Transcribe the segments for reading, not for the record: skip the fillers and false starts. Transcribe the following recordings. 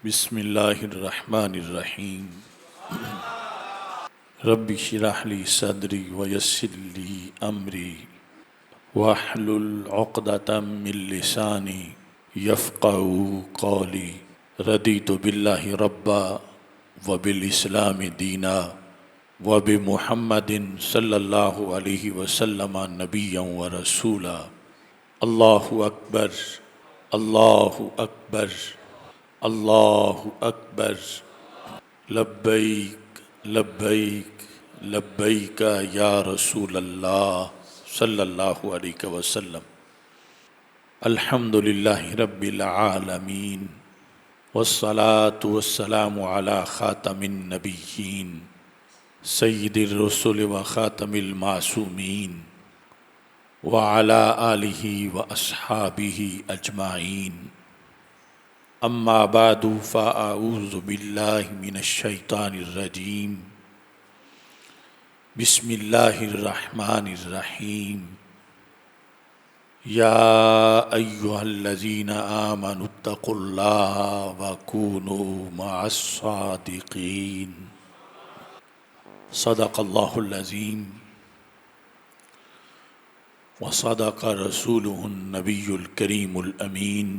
بسم اللہ الرحمن الرحیم رب اشرح لی صدری ویسر لی امری واحلل عقدۃ من لسانی یفقہوا قولی رضیت باللہ ربا وبالاسلام دینا وبمحمد صلی اللہ علیہ وسلم نبیا ورسولا۔ اللہ اکبر، اللہ اکبر، اللہ اکبر، لبیک لبیک لبیک یا رسول اللہ صلی اللہ علیہ وسلم۔ الحمد للہ رب العالمین والصلاة والسلام علی خاتم النبیین سید الرسل و خاتم المعصومین وعلی آلہ واصحابہ اجمعین۔ اما بعد فاعوذ باللہ من الشیطان الرجیم۔ بسم اللہ الرحمن الرحیم۔ یا ایہا الذین آمنوا اتقوا اللہ وکونوا مع الصادقین۔ صدق اللہ العظیم وصدق رسولہ النبی الکریم الامین۔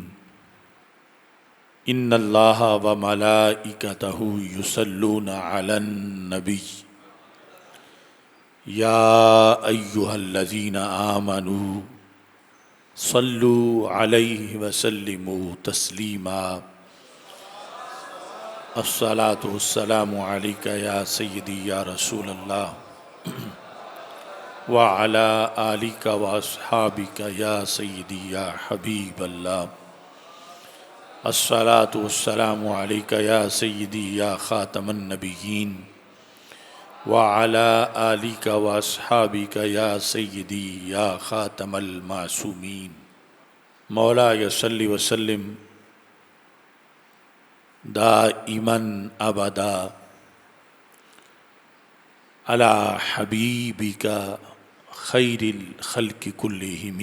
ان اللہ وملائکتہ یصلون علی النبی یا ایہا الذین آمنوا صلوا علیہ وسلموا تسلیما۔ الصلاة والسلام علیک یا سیدی یا رسول اللہ وعلی آلک واصحابک یا سیدی یا حبیب اللہ۔ الصلاة والسلام علیک یا سیدی یا خاتم النبیین وعلی آلک واصحابک یا سیدی یا خاتم المعصومین۔ مولایا صلی وسلم دائماً ابدا علی حبیبک خیر الخلق کلہم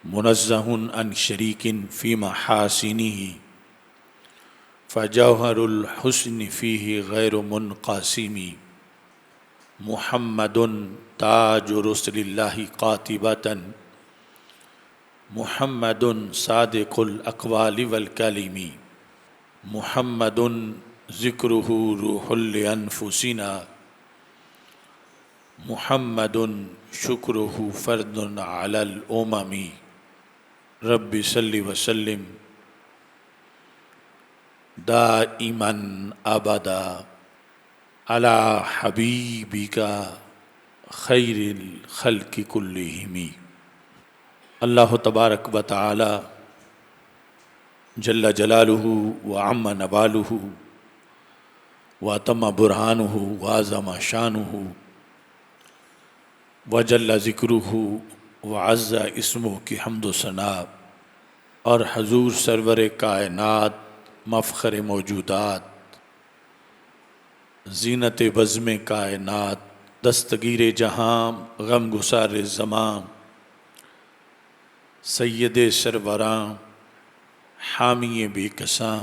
منزہ عن شریک فی محاسنہ فجوہر الحسن فیہ غیر منقسم۔ محمد تاج رسل اللہ قاطبۃ محمد صادق الاقوال والکلم محمد ذکرہ روح لانفسنا محمد شکرہ فرد علی الامم۔ رب صلی وسلم دائماً ابدا علی حبیبک خیر الخلق کلہم۔ اللہ تبارک و تعالی جل جلالہ وعم نوالہ واتم برہانہ وعظم شانہ وجل ذکرہ وعز اسمہ کی حمد و ثناء اور حضور سرور کائنات مفخر موجودات زینت بزم کائنات دستگیر جہاں غم گسار زمان سید سروراں حامی بے کساں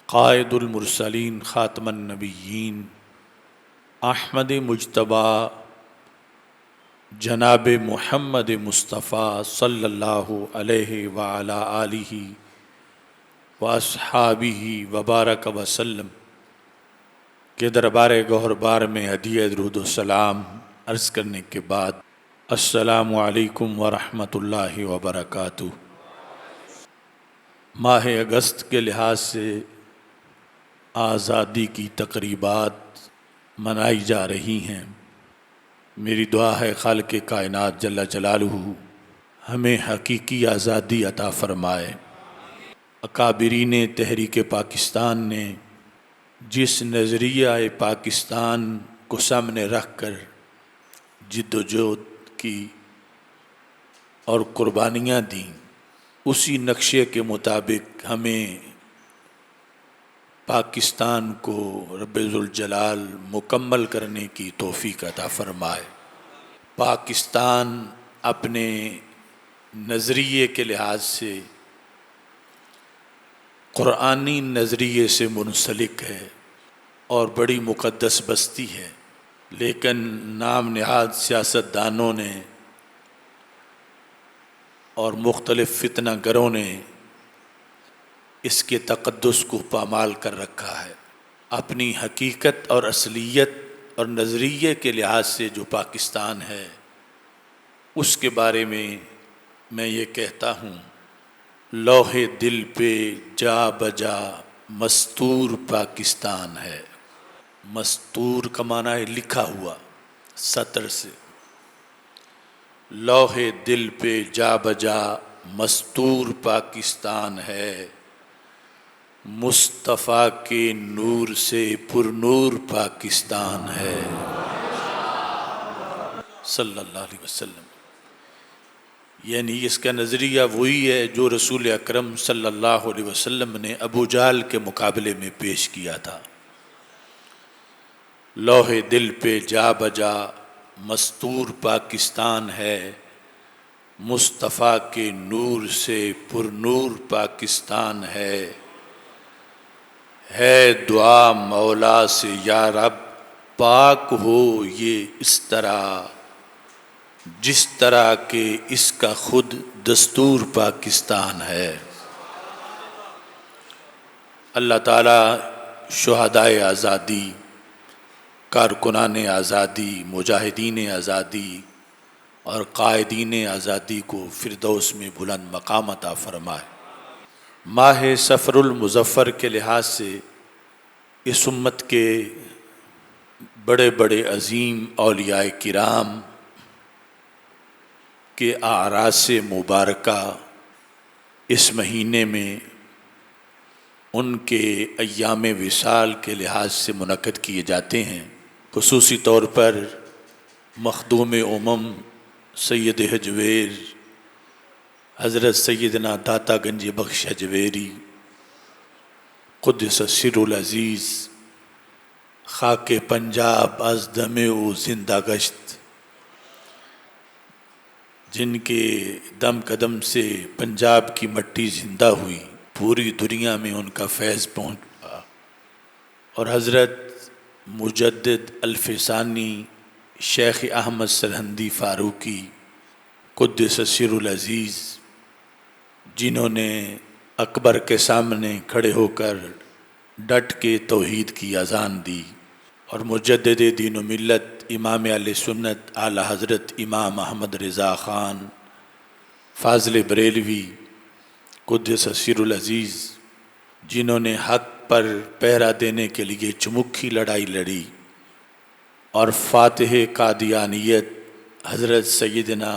قائد المرسلین خاتم النبیین احمد مجتبیٰ جناب محمد مصطفیٰ صلی اللہ علیہ وعلی آلہ واصحابہ وبارک وسلم کے دربار گوہربار میں ہدیہ درود و سلام عرض کرنے کے بعد السلام علیکم ورحمۃ اللہ وبرکاتہ۔ ماہ اگست کے لحاظ سے آزادی کی تقریبات منائی جا رہی ہیں۔ میری دعا ہے خالق کائنات جل جلالہ ہمیں حقیقی آزادی عطا فرمائے۔ اکابرین تحریک پاکستان نے جس نظریہ پاکستان کو سامنے رکھ کر جد و جہد کی اور قربانیاں دیں، اسی نقشے کے مطابق ہمیں پاکستان کو رب ذوالجلال مکمل کرنے کی توفیق عطا فرمائے۔ پاکستان اپنے نظریے کے لحاظ سے قرآنی نظریے سے منسلک ہے اور بڑی مقدس بستی ہے، لیکن نام نہاد سیاستدانوں نے اور مختلف فتنہ گروں نے اس کے تقدس کو پامال کر رکھا ہے۔ اپنی حقیقت اور اصلیت اور نظریے کے لحاظ سے جو پاکستان ہے اس کے بارے میں یہ کہتا ہوں، لوح دل پہ جا بجا مستور پاکستان ہے۔ مستور کا معنی ہے لکھا ہوا، سطر سے۔ لوح دل پہ جا بجا مستور پاکستان ہے، مصطفیٰ کے نور سے پر نور پاکستان ہے، صلی اللہ علیہ وسلم۔ یعنی اس کا نظریہ وہی ہے جو رسول اکرم صلی اللہ علیہ وسلم نے ابو جہل کے مقابلے میں پیش کیا تھا۔ لوح دل پہ جا بجا مستور پاکستان ہے، مصطفیٰ کے نور سے پر نور پاکستان ہے دعا مولا سے یا رب پاک ہو یہ اس طرح، جس طرح کہ اس کا خود دستور پاکستان ہے۔ اللہ تعالیٰ شہدائے آزادی، کارکنان آزادی، مجاہدین آزادی اور قائدین آزادی کو فردوس میں بلند مقام عطا فرمائے۔ ماہ صفر المظفر کے لحاظ سے اس امت کے بڑے بڑے عظیم اولیاء کرام کے اعراس مبارکہ اس مہینے میں ان کے ایام وصال کے لحاظ سے منعقد کیے جاتے ہیں۔ خصوصی طور پر مخدوم امم سید حجویر حضرت سیدنا داتا گنج بخش حجویری قدس سر العزیز، خاک پنجاب از دم او زندہ گشت، جن کے دم قدم سے پنجاب کی مٹی زندہ ہوئی، پوری دنیا میں ان کا فیض پہنچا، اور حضرت مجدد الفسانی شیخ احمد سرہندی فاروقی قدس سر العزیز، جنہوں نے اکبر کے سامنے کھڑے ہو کر ڈٹ کے توحید کی اذان دی، اور مجدد دین و ملت امام اہل سنت اعلی حضرت امام احمد رضا خان فاضل بریلوی قدس سر العزیز، جنہوں نے حق پر پہرا دینے کے لیے چمکھی لڑائی لڑی، اور فاتح قادیانیت حضرت سیدنا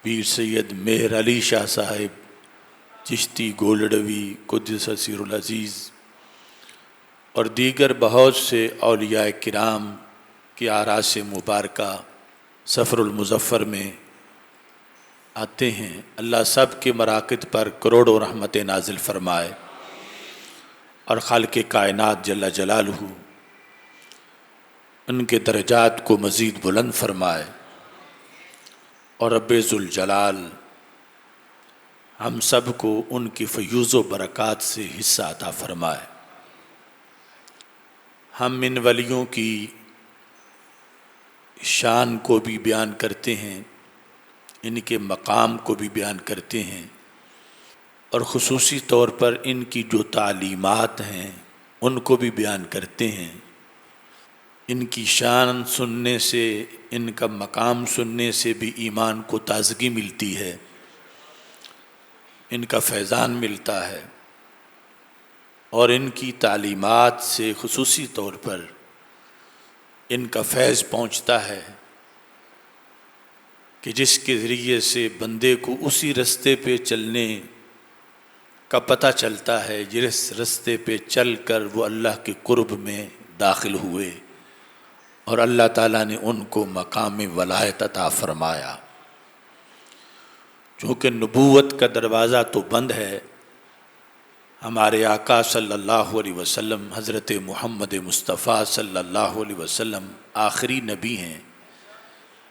پیر سید مہر علی شاہ صاحب چشتی گولڈوی قدس سر العزیز، اور دیگر بہت سے اولیاء کرام کی اعراس مبارکہ صفر المظفر میں آتے ہیں۔ اللہ سب کے مراقد پر کروڑوں رحمت نازل فرمائے، اور خالق کائنات جل جلالہ ان کے درجات کو مزید بلند فرمائے، اور رب ذوالجلال ہم سب کو ان کی فیوض و برکات سے حصہ عطا فرمائے۔ ہم ان ولیوں کی شان کو بھی بیان کرتے ہیں، ان کے مقام کو بھی بیان کرتے ہیں، اور خصوصی طور پر ان کی جو تعلیمات ہیں ان کو بھی بیان کرتے ہیں۔ ان کی شان سننے سے، ان کا مقام سننے سے بھی ایمان کو تازگی ملتی ہے، ان کا فیضان ملتا ہے، اور ان کی تعلیمات سے خصوصی طور پر ان کا فیض پہنچتا ہے کہ جس کے ذریعے سے بندے کو اسی رستے پہ چلنے کا پتہ چلتا ہے، جس رستے پہ چل کر وہ اللہ کے قرب میں داخل ہوئے، اور اللہ تعالیٰ نے ان کو مقام ولایت عطا فرمایا۔ چونکہ نبوت کا دروازہ تو بند ہے، ہمارے آقا صلی اللہ علیہ وسلم حضرت محمد مصطفیٰ صلی اللہ علیہ وسلم آخری نبی ہیں،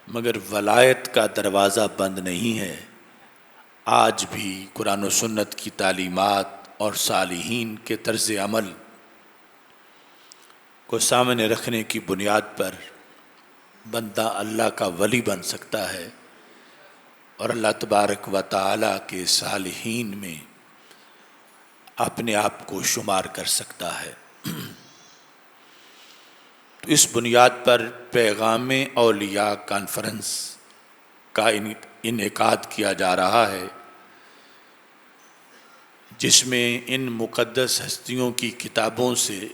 مگر ولایت کا دروازہ بند نہیں ہے۔ آج بھی قرآن و سنت کی تعلیمات اور صالحین کے طرز عمل کو سامنے رکھنے کی بنیاد پر بندہ اللہ کا ولی بن سکتا ہے اور اللہ تبارک و تعالیٰ کے صالحین میں اپنے آپ کو شمار کر سکتا ہے۔ تو اس بنیاد پر پیغام اولیاء کانفرنس کا انعقاد کیا جا رہا ہے، جس میں ان مقدس ہستیوں کی کتابوں سے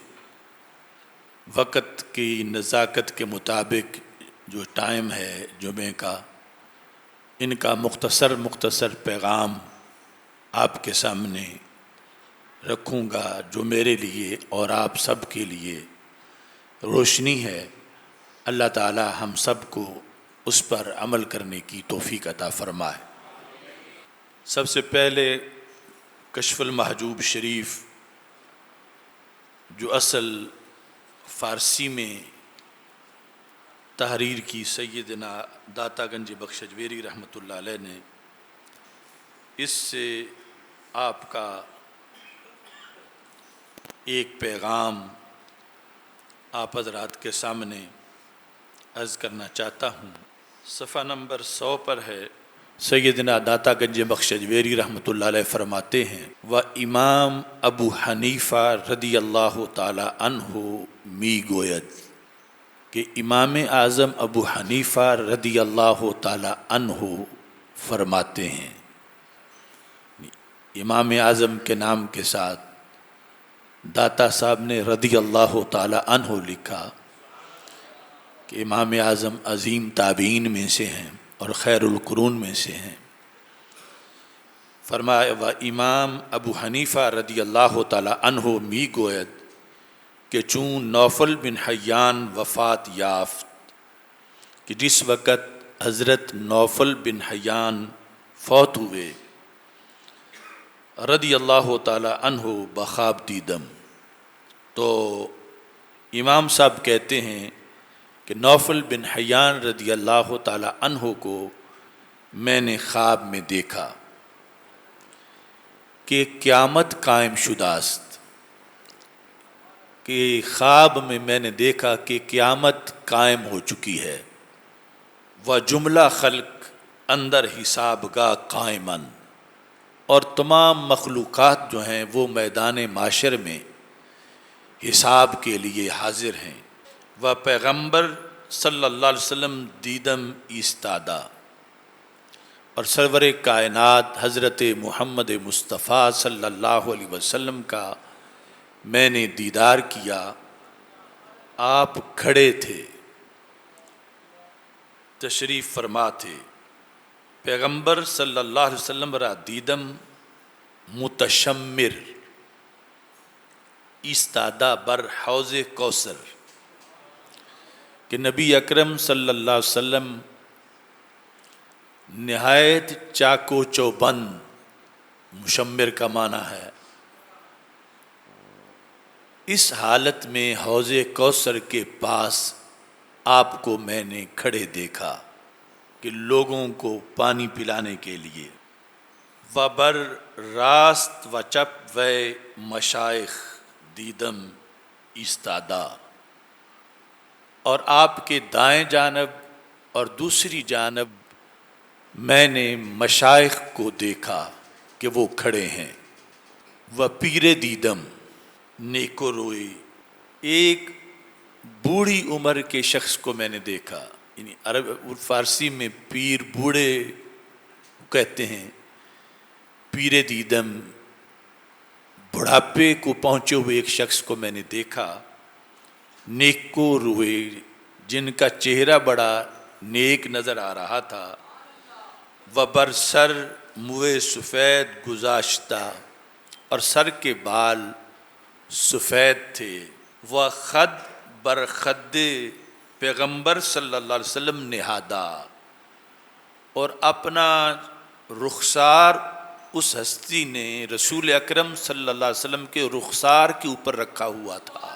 وقت کی نزاکت کے مطابق جو ٹائم ہے جمعے کا، ان کا مختصر پیغام آپ کے سامنے رکھوں گا، جو میرے لیے اور آپ سب کے لیے روشنی ہے۔ اللہ تعالی ہم سب کو اس پر عمل کرنے کی توفیق عطا فرمائے۔ سب سے پہلے کشف المحجوب شریف، جو اصل فارسی میں تحریر کی سیدنا داتا گنج بخش اجمیری رحمۃ اللہ علیہ نے، اس سے آپ کا ایک پیغام آپ حضرات کے سامنے عرض کرنا چاہتا ہوں۔ صفحہ نمبر 100 پر ہے۔ سیدنا داتا گنج بخش اجمیری رحمۃ اللہ علیہ فرماتے ہیں، و امام ابو حنیفہ رضی اللہ تعالی عنہ می گوید، کہ امام اعظم ابو حنیفہ رضی اللہ تعالی عنہ فرماتے ہیں۔ امام اعظم کے نام کے ساتھ داتا صاحب نے رضی اللہ تعالی عنہ لکھا کہ امام اعظم عظیم تابعین میں سے ہیں اور خیر القرون میں سے ہیں۔ فرمایا، و امام ابو حنیفہ رضی اللہ تعالی عنہ می گوید، کہ چون نوفل بن حیان وفات یافت، کہ جس وقت حضرت نوفل بن حیان فوت ہوئے، رضی اللہ تعالی عنہ بخواب دیدم۔ تو امام صاحب کہتے ہیں کہ نوفل بن حیان رضی اللہ تعالی عنہ کو میں نے خواب میں دیکھا کہ قیامت قائم شداست، کہ خواب میں نے دیکھا کہ قیامت قائم ہو چکی ہے، و جملہ خلق اندر حساب گاہ قائمن، اور تمام مخلوقات جو ہیں وہ میدان معاشر میں حساب کے لیے حاضر ہیں، و پیغمبر صلی اللہ علیہ وسلم دیدم ایستادہ، اور سرور کائنات حضرت محمد مصطفیٰ صلی اللہ علیہ وسلم کا میں نے دیدار کیا، آپ کھڑے تھے، تشریف فرما تھے۔ پیغمبر صلی اللہ علیہ وسلم را دیدم متشمر ایستادہ بر حوض کوثر، کہ نبی اکرم صلی اللہ علیہ وسلم نہایت چاکو چوبند، مشمر کا معنی ہے، اس حالت میں حوض کوثر کے پاس آپ کو میں نے کھڑے دیکھا کہ لوگوں کو پانی پلانے کے لیے، و بر راست و چپ و مشائخ دیدم ایستادہ، اور آپ کے دائیں جانب اور دوسری جانب میں نے مشائخ کو دیکھا کہ وہ کھڑے ہیں، و پیر دیدم نیکو روئی، ایک بوڑھی عمر کے شخص کو میں نے دیکھا، یعنی عرب فارسی میں پیر بوڑھے کہتے ہیں، پیر دیدم بڑھاپے کو پہنچے ہوئے ایک شخص کو میں نے دیکھا، نیکو روئے، جن کا چہرہ بڑا نیک نظر آ رہا تھا، و بر سر موے سفید گذاشتہ، اور سر کے بال سفید تھے، و خد بر خد پیغمبر صلی اللہ علیہ وسلم نہادہ، اور اپنا رخسار اس ہستی نے رسول اکرم صلی اللہ علیہ وسلم کے رخسار کے اوپر رکھا ہوا تھا۔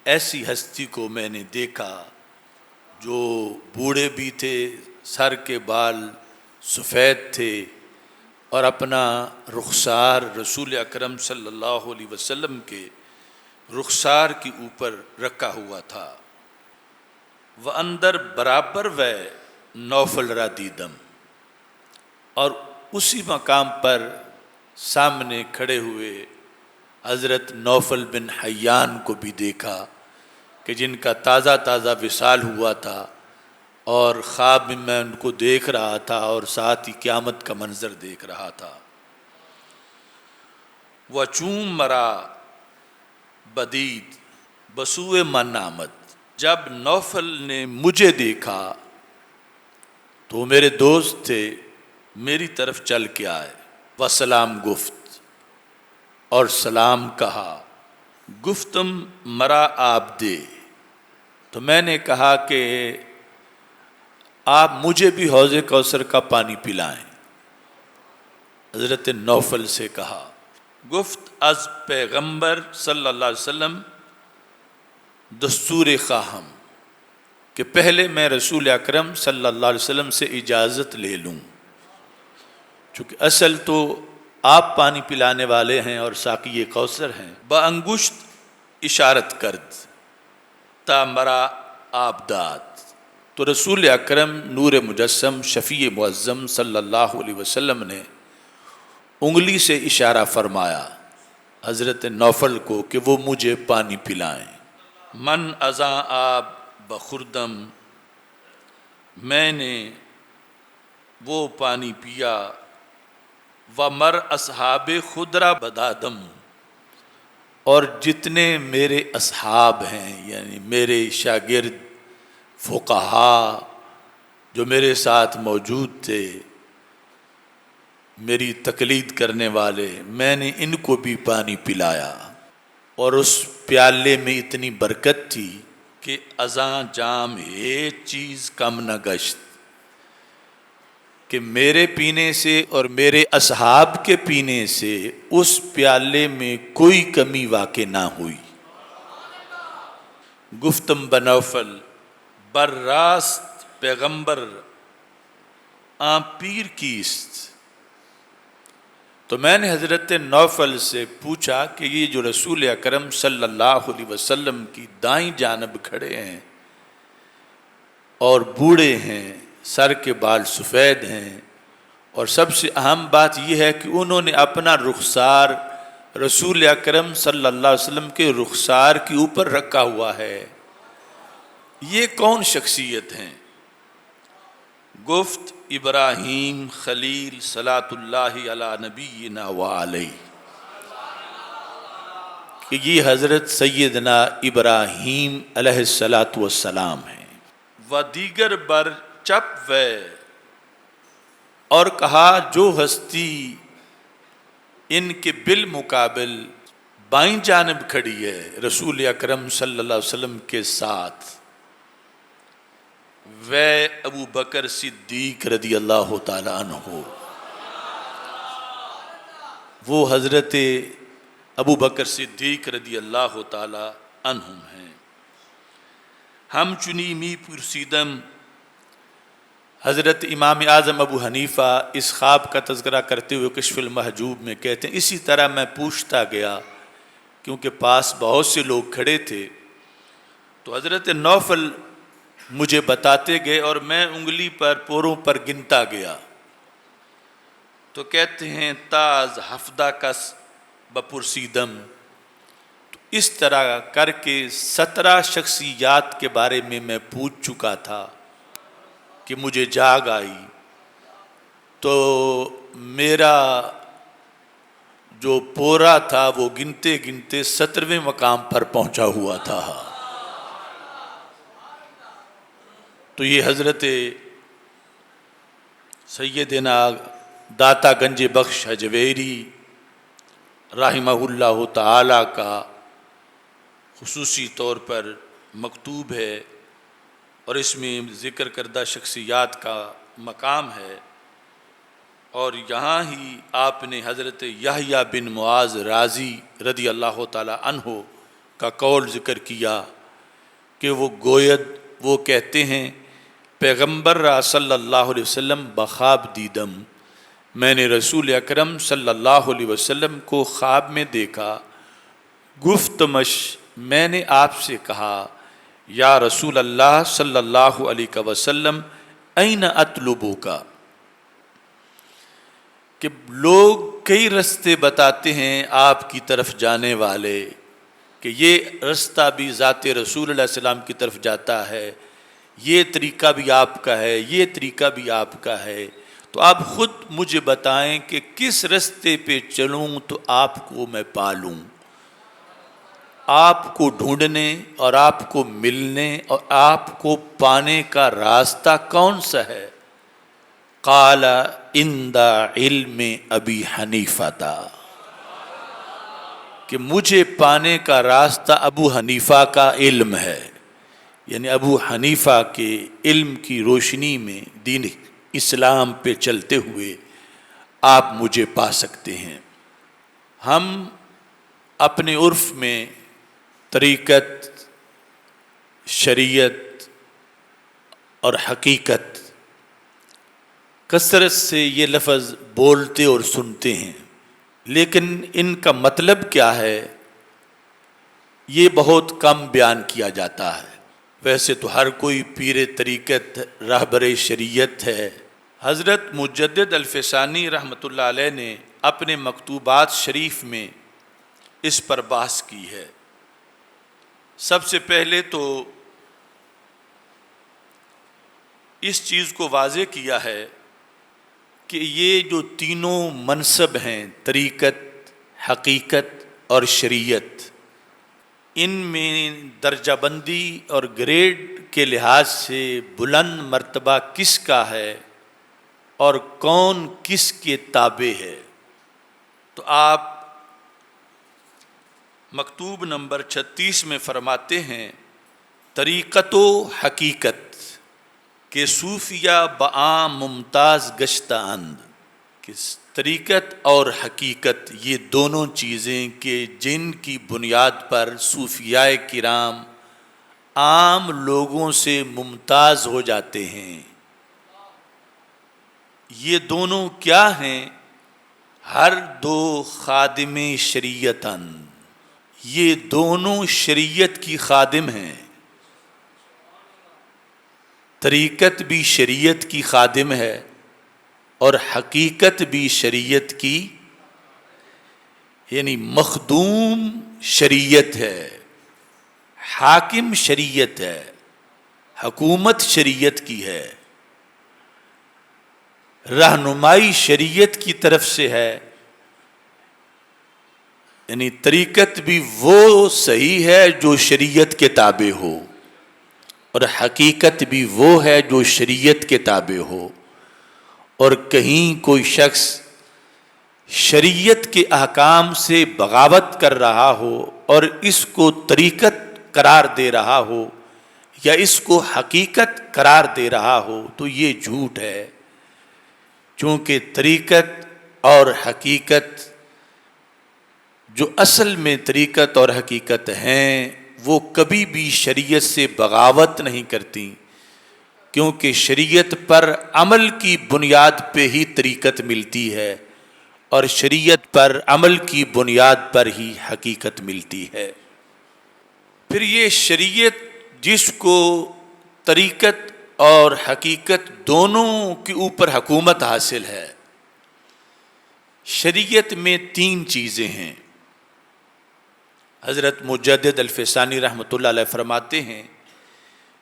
ایسی ہستی کو میں نے دیکھا جو بوڑھے بھی تھے، سر کے بال سفید تھے، اور اپنا رخسار رسول اکرم صلی اللہ علیہ وسلم کے رخسار کے اوپر رکھا ہوا تھا۔ وہ اندر برابر و نوفل را دیدم، اور اسی مقام پر سامنے کھڑے ہوئے حضرت نوفل بن حیان کو بھی دیکھا کہ جن کا تازہ تازہ وصال ہوا تھا، اور خواب میں ان کو دیکھ رہا تھا اور ساتھ ہی قیامت کا منظر دیکھ رہا تھا۔ وچوم مرا بدید بسوئے من آمد، جب نوفل نے مجھے دیکھا تو وہ میرے دوست تھے، میری طرف چل کے آئے، وسلام گفت اور سلام کہا، گفتم مرا آب دے، تو میں نے کہا کہ آپ مجھے بھی حوض کوثر کا پانی پلائیں۔ حضرت نوفل سے کہا، گفت از پیغمبر صلی اللہ علیہ وسلم دستور خواہم کہ پہلے میں رسول اکرم صلی اللہ علیہ وسلم سے اجازت لے لوں، چونکہ اصل تو آپ پانی پلانے والے ہیں اور ساقی کوثر ہیں۔ بانگشت اشارت کرد تا مرا آب داد، تو رسول اکرم نور مجسم شفیع معظم صلی اللہ علیہ وسلم نے انگلی سے اشارہ فرمایا حضرت نوفل کو کہ وہ مجھے پانی پلائیں۔ من ازاں آب بخردم، میں نے وہ پانی پیا، ومر اصحاب خدرہ بدادم، اور جتنے میرے اصحاب ہیں یعنی میرے شاگرد فقہا جو میرے ساتھ موجود تھے، میری تقلید کرنے والے، میں نے ان کو بھی پانی پلایا، اور اس پیالے میں اتنی برکت تھی کہ ازاں جام ایک چیز کم نہ گشت، کہ میرے پینے سے اور میرے اصحاب کے پینے سے اس پیالے میں کوئی کمی واقع نہ ہوئی۔ گفتم بنوفل بر راست پیغمبر آں پیر کیست، تو میں نے حضرت نوفل سے پوچھا کہ یہ جو رسول اکرم صلی اللہ علیہ وسلم کی دائیں جانب کھڑے ہیں اور بوڑھے ہیں، سر کے بال سفید ہیں، اور سب سے اہم بات یہ ہے کہ انہوں نے اپنا رخسار رسول اکرم صلی اللہ علیہ وسلم کے رخسار کے اوپر رکھا ہوا ہے، یہ کون شخصیت ہیں؟ گفت ابراہیم خلیل صلاۃ اللہ علی نبینا وعلیہ، کہ یہ حضرت سیدنا ابراہیم علیہ الصلاۃ والسلام ہیں۔ و دیگر بر چپ و، اور کہا جو ہستی ان کے بالمقابل بائیں جانب کھڑی ہے رسول اکرم صلی اللہ علیہ وسلم کے ساتھ، وہ ابو بکر صدیق رضی اللہ تعالی عنہ، وہ حضرت ابو بکر صدیق رضی اللہ تعالی عنہم ہیں۔ ہم چنی می پرسیدم، حضرت امام اعظم ابو حنیفہ اس خواب کا تذکرہ کرتے ہوئے کشف المحجوب میں کہتے ہیں اسی طرح میں پوچھتا گیا، کیونکہ پاس بہت سے لوگ کھڑے تھے، تو حضرت نوفل مجھے بتاتے گئے اور میں انگلی پر پوروں پر گنتا گیا، تو کہتے ہیں تاز ہفتہ کس بپرسیدم، تو اس طرح کر کے 17 شخصیات کے بارے میں پوچھ چکا تھا کہ مجھے جاگ آئی، تو میرا جو پورا تھا وہ گنتے گنتے 17ویں مقام پر پہنچا ہوا تھا۔ تو یہ حضرت سیدنا داتا گنج بخش حجویری رحمہ اللہ تعالی کا خصوصی طور پر مکتوب ہے، اور اس میں ذکر کردہ شخصیات کا مقام ہے، اور یہاں ہی آپ نے حضرت یحییٰ بن معاذ رازی رضی اللہ تعالی عنہ کا قول ذکر کیا کہ وہ کہتے ہیں پیغمبر را صلی اللہ علیہ وسلم بخواب دیدم میں نے رسول اکرم صلی اللہ علیہ وسلم کو خواب میں دیکھا، گفتمش میں نے آپ سے کہا یا رسول اللہ صلی اللہ علیہ وسلم این اطلبک، کہ لوگ کئی رستے بتاتے ہیں آپ کی طرف جانے والے کہ یہ رستہ بھی ذات رسول اللہ علیہ السلام کی طرف جاتا ہے، یہ طریقہ بھی آپ کا ہے، یہ طریقہ بھی آپ کا ہے، تو آپ خود مجھے بتائیں کہ کس رستے پہ چلوں تو آپ کو میں پالوں، آپ کو ڈھونڈنے اور آپ کو ملنے اور آپ کو پانے کا راستہ کون سا ہے؟ قال عند علم ابی حنیفہ تھا، کہ مجھے پانے کا راستہ ابو حنیفہ کا علم ہے، یعنی ابو حنیفہ کے علم کی روشنی میں دین اسلام پہ چلتے ہوئے آپ مجھے پا سکتے ہیں۔ ہم اپنے عرف میں طریقت، شریعت اور حقیقت کثرت سے یہ لفظ بولتے اور سنتے ہیں، لیکن ان کا مطلب کیا ہے یہ بہت کم بیان کیا جاتا ہے۔ ویسے تو ہر کوئی پیر طریقت، رہبر شریعت ہے۔ حضرت مجدد الفسانی رحمۃ اللہ علیہ نے اپنے مکتوبات شریف میں اس پر بحث کی ہے۔ سب سے پہلے تو اس چیز کو واضح کیا ہے کہ یہ جو تینوں منصب ہیں، طریقت، حقیقت اور شریعت، ان میں درجہ بندی اور گریڈ کے لحاظ سے بلند مرتبہ کس کا ہے اور کون کس کے تابع ہے؟ تو آپ مکتوب نمبر 36 میں فرماتے ہیں طریقت و حقیقت کہ صوفیہ بعام ممتاز گشتہ اند، کہ طریقت اور حقیقت یہ دونوں چیزیں کہ جن کی بنیاد پر صوفیاء کرام عام لوگوں سے ممتاز ہو جاتے ہیں، یہ دونوں کیا ہیں؟ ہر دو خادم شریعتاً، یہ دونوں شریعت کی خادم ہیں۔ طریقت بھی شریعت کی خادم ہے اور حقیقت بھی شریعت کی، یعنی مخدوم شریعت ہے، حاکم شریعت ہے، حکومت شریعت کی ہے، رہنمائی شریعت کی طرف سے ہے۔ یعنی طریقت بھی وہ صحیح ہے جو شریعت کے تابع ہو، اور حقیقت بھی وہ ہے جو شریعت کے تابع ہو۔ اور کہیں کوئی شخص شریعت کے احکام سے بغاوت کر رہا ہو اور اس کو طریقت قرار دے رہا ہو یا اس کو حقیقت قرار دے رہا ہو تو یہ جھوٹ ہے، چونکہ طریقت اور حقیقت جو اصل میں طریقت اور حقیقت ہیں وہ کبھی بھی شریعت سے بغاوت نہیں کرتی، کیونکہ شریعت پر عمل کی بنیاد پہ ہی طریقت ملتی ہے اور شریعت پر عمل کی بنیاد پر ہی حقیقت ملتی ہے۔ پھر یہ شریعت جس کو طریقت اور حقیقت دونوں کے اوپر حکومت حاصل ہے، شریعت میں 3 چیزیں ہیں۔ حضرت مجدد الفسانی رحمۃ اللہ علیہ فرماتے ہیں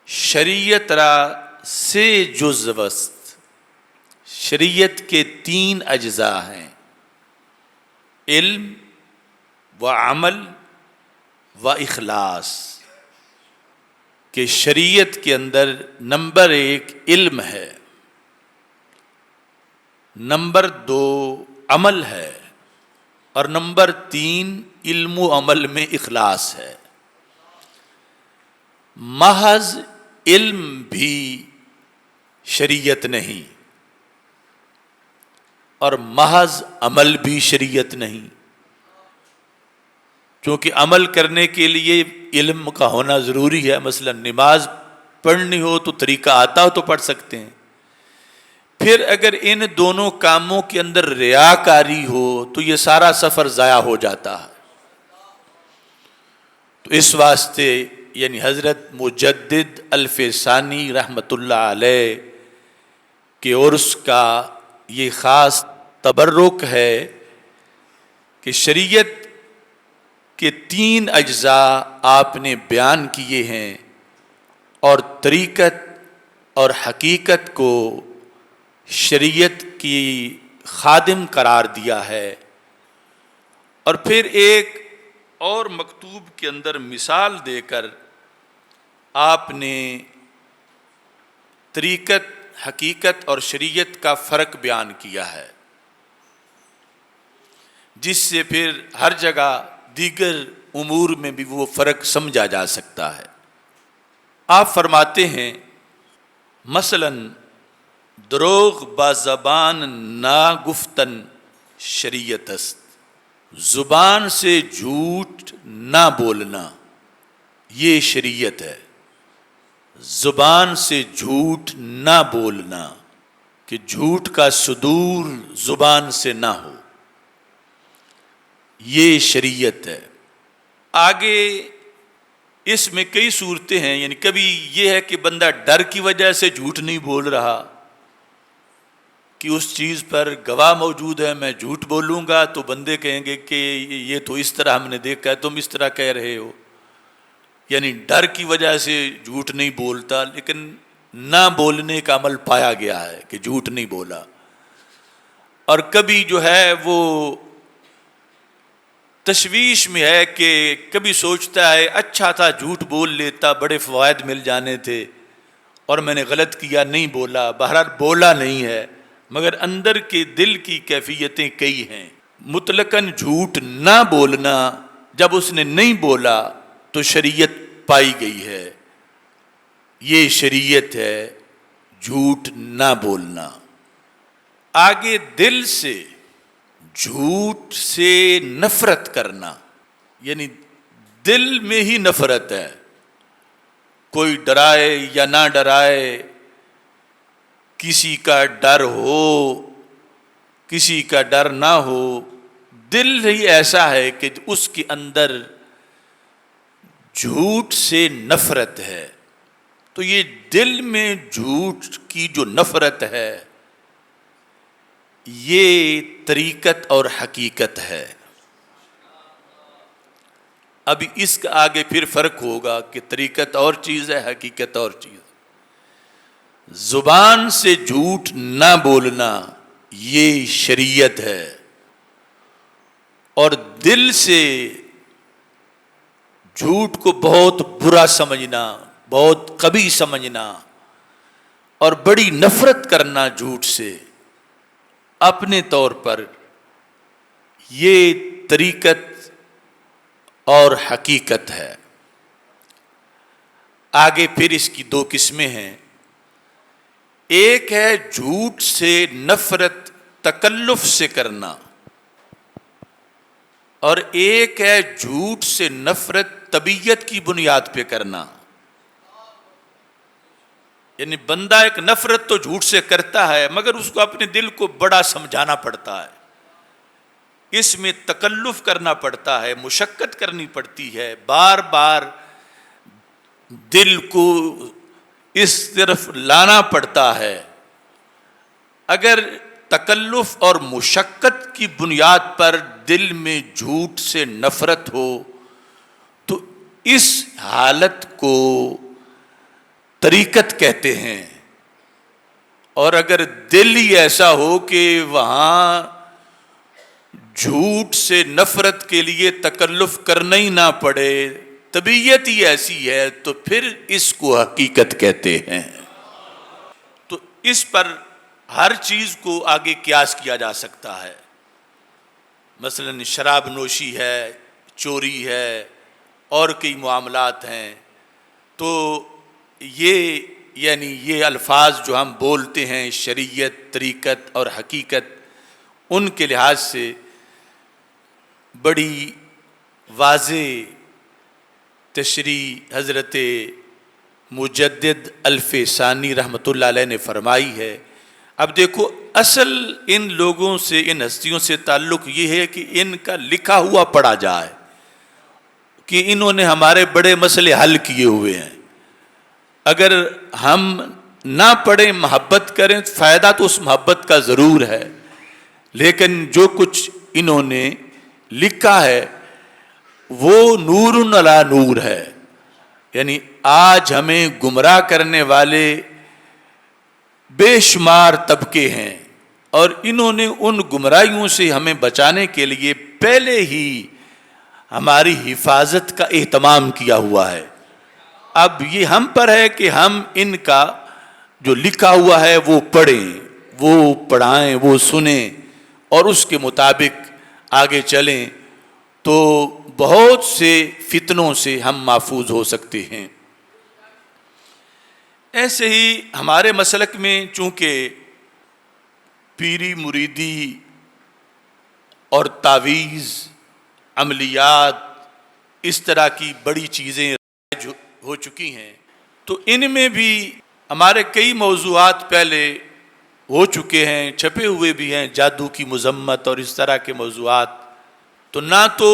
شریعت را سے جز وست، شریعت کے 3 اجزاء ہیں، علم و عمل و اخلاص، کہ شریعت کے اندر نمبر 1 علم ہے، نمبر 2 عمل ہے، اور نمبر 3 علم و عمل میں اخلاص ہے۔ محض علم بھی شریعت نہیں اور محض عمل بھی شریعت نہیں، چونکہ عمل کرنے کے لیے علم کا ہونا ضروری ہے۔ مثلا نماز پڑھنی ہو تو طریقہ آتا ہو تو پڑھ سکتے ہیں، پھر اگر ان دونوں کاموں کے اندر ریاکاری ہو تو یہ سارا سفر ضائع ہو جاتا ہے. تو اس واسطے یعنی حضرت مجدد الف ثانی رحمۃ اللہ علیہ کے عرس کا یہ خاص تبرک ہے کہ شریعت کے 3 اجزاء آپ نے بیان کیے ہیں اور طریقت اور حقیقت کو شریعت کی خادم قرار دیا ہے. اور پھر ایک اور مکتوب کے اندر مثال دے کر آپ نے طریقت، حقیقت اور شریعت کا فرق بیان کیا ہے، جس سے پھر ہر جگہ دیگر امور میں بھی وہ فرق سمجھا جا سکتا ہے. آپ فرماتے ہیں مثلاً دروغ با زبان نا گفتن شریعت است، زبان سے جھوٹ نہ بولنا یہ شریعت ہے. زبان سے جھوٹ نہ بولنا، کہ جھوٹ کا صدور زبان سے نہ ہو، یہ شریعت ہے. آگے اس میں کئی صورتیں ہیں، یعنی کبھی یہ ہے کہ بندہ ڈر کی وجہ سے جھوٹ نہیں بول رہا کہ اس چیز پر گواہ موجود ہے، میں جھوٹ بولوں گا تو بندے کہیں گے کہ یہ تو اس طرح ہم نے دیکھا ہے، تم اس طرح کہہ رہے ہو. یعنی ڈر کی وجہ سے جھوٹ نہیں بولتا، لیکن نہ بولنے کا عمل پایا گیا ہے کہ جھوٹ نہیں بولا. اور کبھی جو ہے وہ تشویش میں ہے کہ کبھی سوچتا ہے اچھا تھا جھوٹ بول لیتا، بڑے فوائد مل جانے تھے، اور میں نے غلط کیا نہیں بولا. بہرحال بولا نہیں ہے، مگر اندر کے دل کی کیفیتیں کئی ہیں. مطلقاً جھوٹ نہ بولنا، جب اس نے نہیں بولا تو شریعت پائی گئی ہے، یہ شریعت ہے جھوٹ نہ بولنا. آگے دل سے جھوٹ سے نفرت کرنا، یعنی دل میں ہی نفرت ہے، کوئی ڈرائے یا نہ ڈرائے، کسی کا ڈر ہو کسی کا ڈر نہ ہو، دل ہی ایسا ہے کہ اس کے اندر جھوٹ سے نفرت ہے. تو یہ دل میں جھوٹ کی جو نفرت ہے یہ طریقت اور حقیقت ہے. اب اس کا آگے پھر فرق ہوگا کہ طریقت اور چیز ہے، حقیقت اور چیز. زبان سے جھوٹ نہ بولنا یہ شریعت ہے، اور دل سے جھوٹ کو بہت برا سمجھنا، بہت قبیح سمجھنا اور بڑی نفرت کرنا جھوٹ سے، اپنے طور پر یہ طریقت اور حقیقت ہے. آگے پھر اس کی 2 قسمیں ہیں. ایک ہے جھوٹ سے نفرت تکلف سے کرنا، اور ایک ہے جھوٹ سے نفرت طبیعت کی بنیاد پہ کرنا. یعنی بندہ ایک نفرت تو جھوٹ سے کرتا ہے، مگر اس کو اپنے دل کو بڑا سمجھانا پڑتا ہے، اس میں تکلف کرنا پڑتا ہے، مشقت کرنی پڑتی ہے، بار بار دل کو اس طرف لانا پڑتا ہے. اگر تکلف اور مشقت کی بنیاد پر دل میں جھوٹ سے نفرت ہو تو اس حالت کو طریقت کہتے ہیں. اور اگر دل ہی ایسا ہو کہ وہاں جھوٹ سے نفرت کے لیے تکلف کرنا ہی نہ پڑے، طبیعت ہی ایسی ہے، تو پھر اس کو حقیقت کہتے ہیں. تو اس پر ہر چیز کو آگے قیاس کیا جا سکتا ہے. مثلا شراب نوشی ہے، چوری ہے، اور کئی معاملات ہیں. تو یہ یعنی یہ الفاظ جو ہم بولتے ہیں شریعت، طریقت اور حقیقت، ان کے لحاظ سے بڑی واضح تشریح حضرت مجدد الف ثانی رحمۃ اللہ علیہ نے فرمائی ہے. اب دیکھو اصل ان لوگوں سے، ان ہستیوں سے تعلق یہ ہے کہ ان کا لکھا ہوا پڑھا جائے کہ انہوں نے ہمارے بڑے مسئلے حل کیے ہوئے ہیں. اگر ہم نہ پڑھیں، محبت کریں، فائدہ تو اس محبت کا ضرور ہے، لیکن جو کچھ انہوں نے لکھا ہے وہ نور علی نور ہے. یعنی آج ہمیں گمراہ کرنے والے بے شمار طبقے ہیں، اور انہوں نے ان گمراہیوں سے ہمیں بچانے کے لیے پہلے ہی ہماری حفاظت کا اہتمام کیا ہوا ہے. اب یہ ہم پر ہے کہ ہم ان کا جو لکھا ہوا ہے وہ پڑھیں، وہ پڑھائیں، وہ سنیں اور اس کے مطابق آگے چلیں، تو بہت سے فتنوں سے ہم محفوظ ہو سکتے ہیں. ایسے ہی ہمارے مسلک میں چونکہ پیری مریدی اور تعویذ، عملیات، اس طرح کی بڑی چیزیں ہو چکی ہیں، تو ان میں بھی ہمارے کئی موضوعات پہلے ہو چکے ہیں، چھپے ہوئے بھی ہیں، جادو کی مذمت اور اس طرح کے موضوعات. تو نہ تو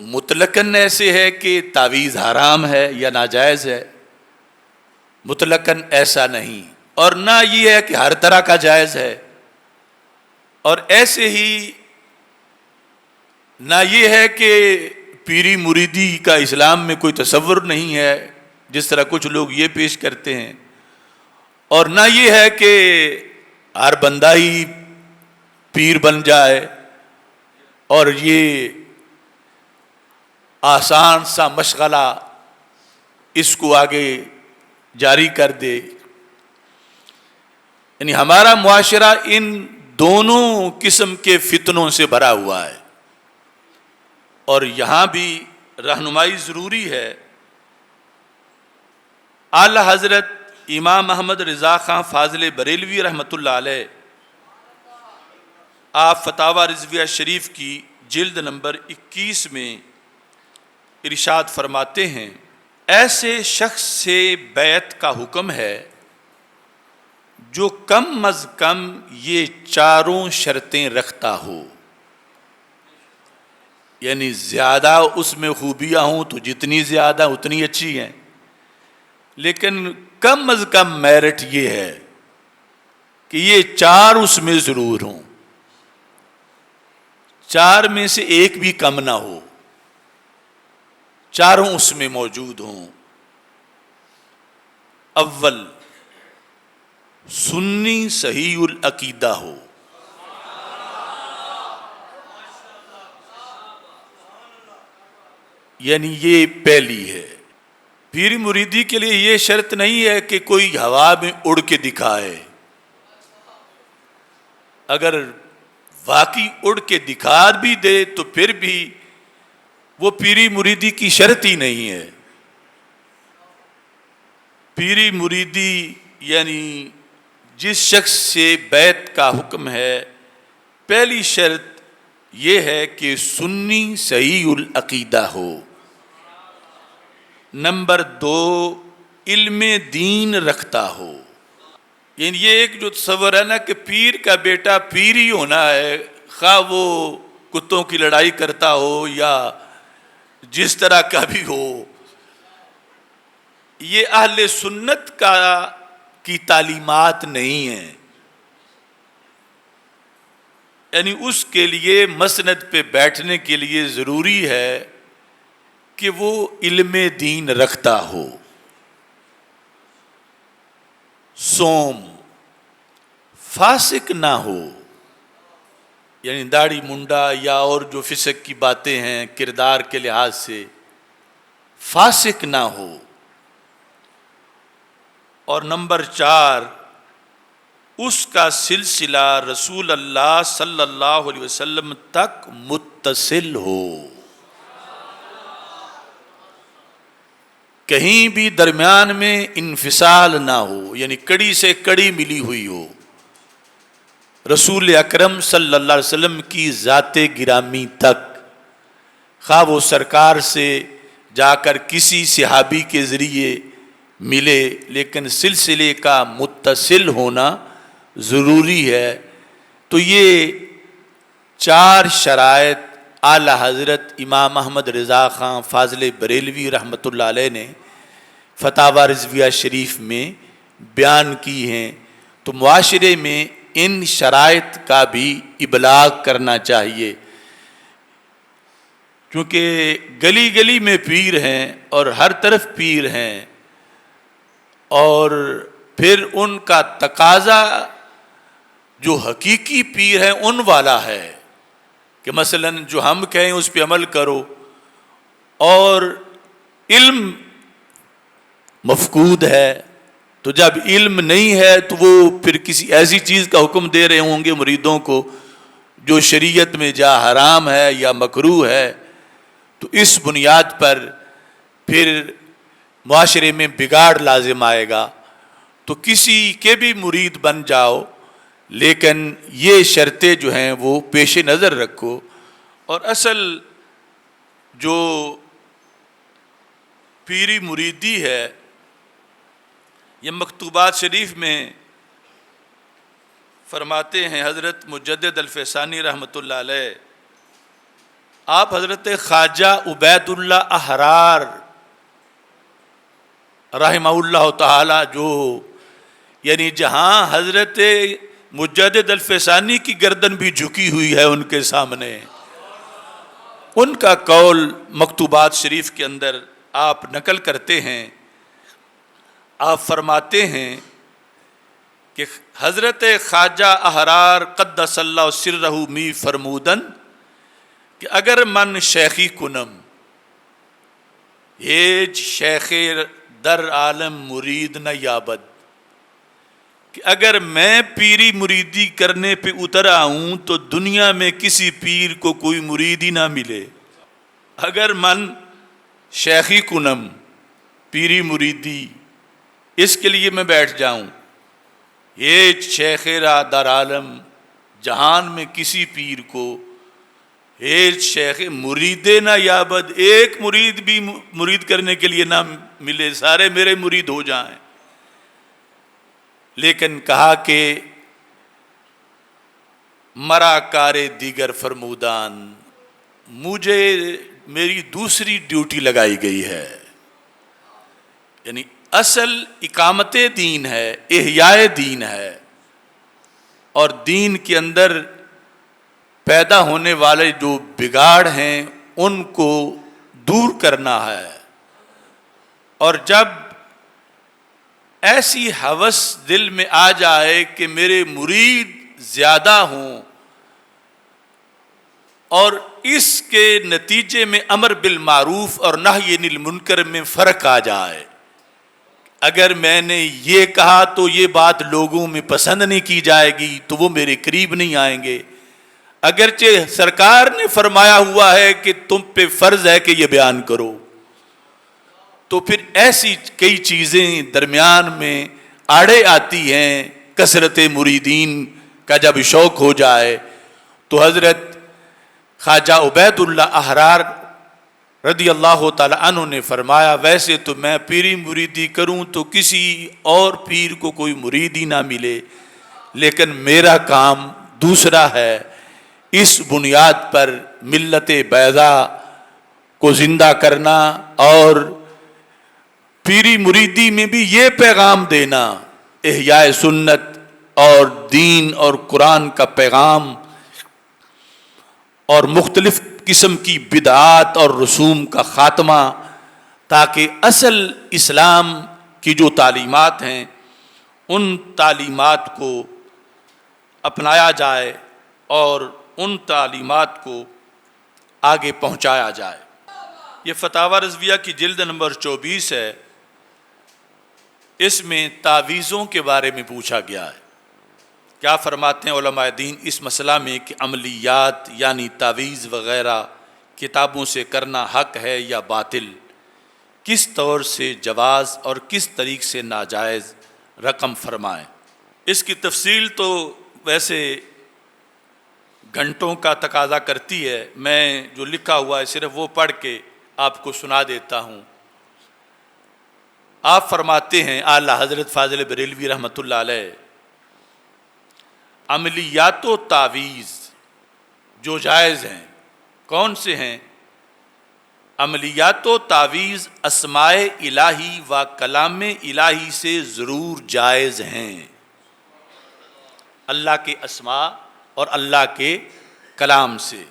مطلقاً ایسے ہے کہ تعویذ حرام ہے یا ناجائز ہے، مطلقاً ایسا نہیں، اور نہ یہ ہے کہ ہر طرح کا جائز ہے، اور ایسے ہی نہ یہ ہے کہ پیری مریدی کا اسلام میں کوئی تصور نہیں ہے جس طرح کچھ لوگ یہ پیش کرتے ہیں، اور نہ یہ ہے کہ ہر بندہ ہی پیر بن جائے اور یہ آسان سا مشغلہ اس کو آگے جاری کر دے. یعنی ہمارا معاشرہ ان دونوں قسم کے فتنوں سے بھرا ہوا ہے، اور یہاں بھی رہنمائی ضروری ہے. اعلی حضرت امام محمد رضا خان فاضل بریلوی رحمۃ اللہ علیہ، آپ فتاوی رضویہ شریف کی جلد نمبر 21 میں ارشاد فرماتے ہیں، ایسے شخص سے بیعت کا حکم ہے جو کم از کم یہ چاروں شرطیں رکھتا ہو. یعنی زیادہ اس میں خوبیاں ہوں تو جتنی زیادہ اتنی اچھی ہیں، لیکن کم از کم میرٹ یہ ہے کہ یہ چار اس میں ضرور ہوں، چار میں سے ایک بھی کم نہ ہو، چاروں اس میں موجود ہوں. اول، سنی صحیح العقیدہ ہو. یعنی یہ پہلی ہے. پیر مریدی کے لیے یہ شرط نہیں ہے کہ کوئی ہوا میں اڑ کے دکھائے. اگر واقعی اڑ کے دکھا بھی دے تو پھر بھی وہ پیری مریدی کی شرط ہی نہیں ہے. پیری مریدی یعنی جس شخص سے بیعت کا حکم ہے، پہلی شرط یہ ہے کہ سنی صحیح العقیدہ ہو. نمبر 2، علم دین رکھتا ہو. یعنی یہ ایک جو تصور ہے نا کہ پیر کا بیٹا پیر ہی ہونا ہے، خواہ وہ کتوں کی لڑائی کرتا ہو یا جس طرح کا بھی ہو، یہ اہل سنت کی تعلیمات نہیں ہیں. یعنی اس کے لیے مسند پہ بیٹھنے کے لیے ضروری ہے کہ وہ علم دین رکھتا ہو. صوم، فاسق نہ ہو. یعنی داڑھی منڈا یا اور جو فسق کی باتیں ہیں کردار کے لحاظ سے، فاسق نہ ہو. اور نمبر 4، اس کا سلسلہ رسول اللہ صلی اللہ علیہ وسلم تک متصل ہو. کہیں بھی درمیان میں انفصال نہ ہو، یعنی کڑی سے کڑی ملی ہوئی ہو. رسول اکرم صلی اللہ علیہ وسلم کی ذات گرامی تک، خواہ وہ سرکار سے جا کر کسی صحابی کے ذریعے ملے، لیکن سلسلے کا متصل ہونا ضروری ہے، تو یہ 4 شرائط اعلیٰ حضرت امام احمد رضا خان فاضل بریلوی رحمۃ اللہ علیہ نے فتاوی رضویہ شریف میں بیان کی ہیں، تو معاشرے میں ان شرائط کا بھی ابلاغ کرنا چاہیے، کیونکہ گلی گلی میں پیر ہیں اور ہر طرف پیر ہیں، اور پھر ان کا تقاضا جو حقیقی پیر ہیں ان والا ہے کہ مثلا جو ہم کہیں اس پہ عمل کرو، اور علم مفقود ہے، تو جب علم نہیں ہے تو وہ پھر کسی ایسی چیز کا حکم دے رہے ہوں گے مریدوں کو جو شریعت میں جا حرام ہے یا مکروہ ہے، تو اس بنیاد پر پھر معاشرے میں بگاڑ لازم آئے گا۔ تو کسی کے بھی مرید بن جاؤ، لیکن یہ شرطیں جو ہیں وہ پیش نظر رکھو، اور اصل جو پیری مریدی ہے یہ مکتوبات شریف میں فرماتے ہیں حضرت مجدد الفیسانی رحمۃ اللہ علیہ، آپ حضرت خواجہ عبید اللہ احرار رحمہ اللہ تعالی، جو یعنی جہاں حضرت مجدد الفیسانی کی گردن بھی جھکی ہوئی ہے ان کے سامنے، ان کا قول مکتوبات شریف کے اندر آپ نقل کرتے ہیں۔ آپ فرماتے ہیں کہ حضرت خواجہ احرار قدس اللہ سرہ می فرمودن کہ اگر من شیخی کنم، ایج شیخ در عالم مرید نہ یابد، کہ اگر میں پیری مریدی کرنے پہ اتر آؤں تو دنیا میں کسی پیر کو کوئی مرید ہی نہ ملے۔ اگر من شیخی کنم، پیری مریدی، اس کے لیے میں بیٹھ جاؤں، ایج شیخ را در عالم، جہان میں کسی پیر کو، ایج شیخ مرید نہ یابد، ایک مرید بھی مرید کرنے کے لیے نہ ملے، سارے میرے مرید ہو جائیں۔ لیکن کہا کہ مرا کار دیگر فرمودان، مجھے میری دوسری ڈیوٹی لگائی گئی ہے، یعنی اصل اقامت دین ہے، احیاء دین ہے، اور دین کے اندر پیدا ہونے والے جو بگاڑ ہیں ان کو دور کرنا ہے۔ اور جب ایسی ہوس دل میں آ جائے کہ میرے مرید زیادہ ہوں اور اس کے نتیجے میں امر بالمعروف اور نہی عن المنکر میں فرق آ جائے، اگر میں نے یہ کہا تو یہ بات لوگوں میں پسند نہیں کی جائے گی تو وہ میرے قریب نہیں آئیں گے، اگرچہ سرکار نے فرمایا ہوا ہے کہ تم پہ فرض ہے کہ یہ بیان کرو، تو پھر ایسی کئی چیزیں درمیان میں آڑے آتی ہیں۔ کثرت مریدین کا جب شوق ہو جائے تو حضرت خواجہ عبید اللہ احرار رضی اللہ تعالی عنہ نے فرمایا، ویسے تو میں پیری مریدی کروں تو کسی اور پیر کو کوئی مرید ہی نہ ملے، لیکن میرا کام دوسرا ہے، اس بنیاد پر ملت بیضا کو زندہ کرنا اور پیری مریدی میں بھی یہ پیغام دینا، احیاء سنت اور دین اور قرآن کا پیغام، اور مختلف قسم کی بدعات اور رسوم کا خاتمہ، تاکہ اصل اسلام کی جو تعلیمات ہیں ان تعلیمات کو اپنایا جائے اور ان تعلیمات کو آگے پہنچایا جائے۔ یہ فتاوی رضویہ کی جلد نمبر 24 ہے، اس میں تعویذوں کے بارے میں پوچھا گیا ہے۔ کیا فرماتے ہیں علماء دین اس مسئلہ میں کہ عملیات یعنی تعویذ وغیرہ کتابوں سے کرنا حق ہے یا باطل، کس طور سے جواز اور کس طریق سے ناجائز، رقم فرمائیں۔ اس کی تفصیل تو ویسے گھنٹوں کا تقاضا کرتی ہے، میں جو لکھا ہوا ہے صرف وہ پڑھ کے آپ کو سنا دیتا ہوں۔ آپ فرماتے ہیں اعلیٰ حضرت فاضل بریلوی رحمۃ اللہ علیہ، عملیات و تعویذ جو جائز ہیں کون سے ہیں؟ عملیات و تعویذ اسماء الہی و کلام الہی سے ضرور جائز ہیں، اللہ کے اسماء اور اللہ کے کلام سے،